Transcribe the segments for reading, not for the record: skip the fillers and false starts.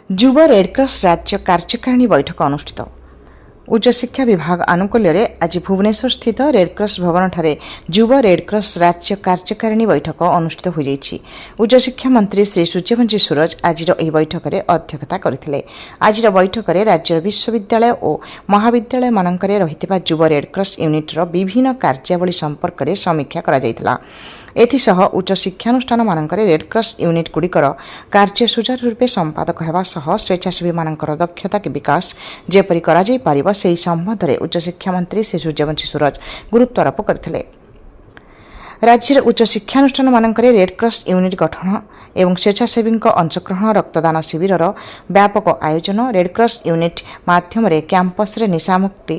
ଯୁବ ରେଡ୍କ୍ରସ୍ ରାଜ୍ୟ କାର୍ଯ୍ୟକାରିଣୀ ବୈଠକ ଅନୁଷ୍ଠିତ। ଉଚ୍ଚଶିକ୍ଷା ବିଭାଗ ଆନୁକୂଲ୍ୟରେ ଆଜି ଭୁବନେଶ୍ୱରସ୍ଥିତ ରେଡ୍କ୍ରସ୍ ଭବନଠାରେ ଯୁବ ରେଡ୍କ୍ରସ୍ ରାଜ୍ୟ କାର୍ଯ୍ୟକାରିଣୀ ବୈଠକ ଅନୁଷ୍ଠିତ ହୋଇଯାଇଛି। ଉଚ୍ଚଶିକ୍ଷା ମନ୍ତ୍ରୀ ଶ୍ରୀ ସୂର୍ଯ୍ୟବଂଶୀ ସୁରଜ ଆଜିର ଏହି ବୈଠକରେ ଅଧ୍ୟକ୍ଷତା କରିଥିଲେ। ଆଜିର ବୈଠକରେ ରାଜ୍ୟର ବିଶ୍ୱବିଦ୍ୟାଳୟ ଓ ମହାବିଦ୍ୟାଳୟମାନଙ୍କରେ ରହିଥିବା ଯୁବ ରେଡ୍କ୍ରସ୍ ୟୁନିଟ୍ର ବିଭିନ୍ନ କାର୍ଯ୍ୟାବଳୀ ସମ୍ପର୍କରେ ସମୀକ୍ଷା କରାଯାଇଥିଲା। ଏଥିସହ ଉଚ୍ଚ ଶିକ୍ଷାନୁଷ୍ଠାନମାନଙ୍କରେ ରେଡ୍କ୍ରସ୍ ୟୁନିଟ୍ଗୁଡ଼ିକର କାର୍ଯ୍ୟ ସୁଚାରୁ ରୂପେ ସମ୍ପାଦକ ହେବା ସହ ସ୍ୱେଚ୍ଛାସେବୀମାନଙ୍କର ଦକ୍ଷତା ବିକାଶ ଯେପରି କରାଯାଇପାରିବ ସେହି ସମ୍ବନ୍ଧରେ ଉଚ୍ଚଶିକ୍ଷାମନ୍ତ୍ରୀ ଶ୍ରୀ ସୂର୍ଯ୍ୟବଂଶୀ ସୁରଜ ଗୁରୁତ୍ୱାରୋପ କରିଥିଲେ। ରାଜ୍ୟର ଉଚ୍ଚ ଶିକ୍ଷାନୁଷ୍ଠାନମାନଙ୍କରେ ରେଡ୍କ୍ରସ୍ ୟୁନିଟ୍ ଗଠନ ଏବଂ ସ୍ୱେଚ୍ଛାସେବୀଙ୍କ ଅଂଶଗ୍ରହଣ ରକ୍ତଦାନ ଶିବିରର ବ୍ୟାପକ ଆୟୋଜନ, ରେଡ୍କ୍ରସ୍ ୟୁନିଟ୍ ମାଧ୍ୟମରେ କ୍ୟାମ୍ପସରେ ନିଶାମୁକ୍ତି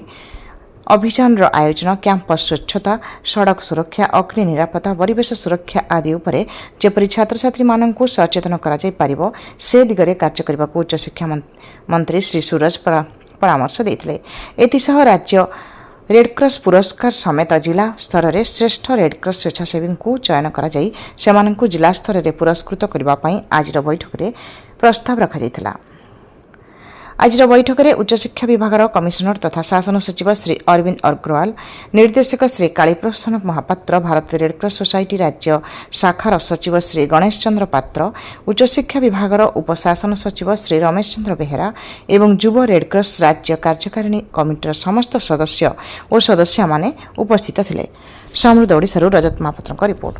ଅଭିଯାନର ଆୟୋଜନ, କ୍ୟାମ୍ପସ୍ ସ୍ୱଚ୍ଛତା, ସଡ଼କ ସୁରକ୍ଷା, ଅଗ୍ନି ନିରାପତ୍ତା, ପରିବେଶ ସୁରକ୍ଷା ଆଦି ଉପରେ ଯେପରି ଛାତ୍ରଛାତ୍ରୀମାନଙ୍କୁ ସଚେତନ କରାଯାଇପାରିବ ସେ ଦିଗରେ କାର୍ଯ୍ୟ କରିବାକୁ ଉଚ୍ଚଶିକ୍ଷା ମନ୍ତ୍ରୀ ଶ୍ରୀ ସୁରଜ ପରାମର୍ଶ ଦେଇଥିଲେ। ଏଥିସହ ରାଜ୍ୟ ରେଡ୍କ୍ରସ୍ ପୁରସ୍କାର ସମେତ ଜିଲ୍ଲା ସ୍ତରରେ ଶ୍ରେଷ୍ଠ ରେଡ୍କ୍ରସ୍ ସ୍ୱେଚ୍ଛାସେବୀଙ୍କୁ ଚୟନ କରାଯାଇ ସେମାନଙ୍କୁ ଜିଲ୍ଲା ସ୍ତରରେ ପୁରସ୍କୃତ କରିବା ପାଇଁ ଆଜିର ବୈଠକରେ ପ୍ରସ୍ତାବ ରଖାଯାଇଥିଲା। ଆଜିର ବୈଠକରେ ଉଚ୍ଚଶିକ୍ଷା ବିଭାଗର କମିଶନର ତଥା ଶାସନ ସଚିବ ଶ୍ରୀ ଅରବିନ୍ଦ ଅଗ୍ରୱାଲ, ନିର୍ଦ୍ଦେଶକ ଶ୍ରୀ କାଳୀପ୍ରସନ୍ନ ମହାପାତ୍ର, ଭାରତୀୟ ରେଡ୍କ୍ରସ୍ ସୋସାଇଟି ରାଜ୍ୟ ଶାଖାର ସଚିବ ଶ୍ରୀ ଗଣେଶ ଚନ୍ଦ୍ର ପାତ୍ର, ଉଚ୍ଚଶିକ୍ଷା ବିଭାଗର ଉପଶାସନ ସଚିବ ଶ୍ରୀ ରମେଶ ଚନ୍ଦ୍ର ବେହେରା ଏବଂ ଯୁବ ରେଡ୍କ୍ରସ୍ ରାଜ୍ୟ କାର୍ଯ୍ୟକାରିଣୀ କମିଟିର ସମସ୍ତ ସଦସ୍ୟ ଓ ସଦସ୍ୟାମାନେ ଉପସ୍ଥିତ ଥିଲେ। ସମୃଦ୍ଧ ଓଡ଼ିଶାରୁ ରଜତ ମହାପାତ୍ରଙ୍କ ରିପୋର୍ଟ।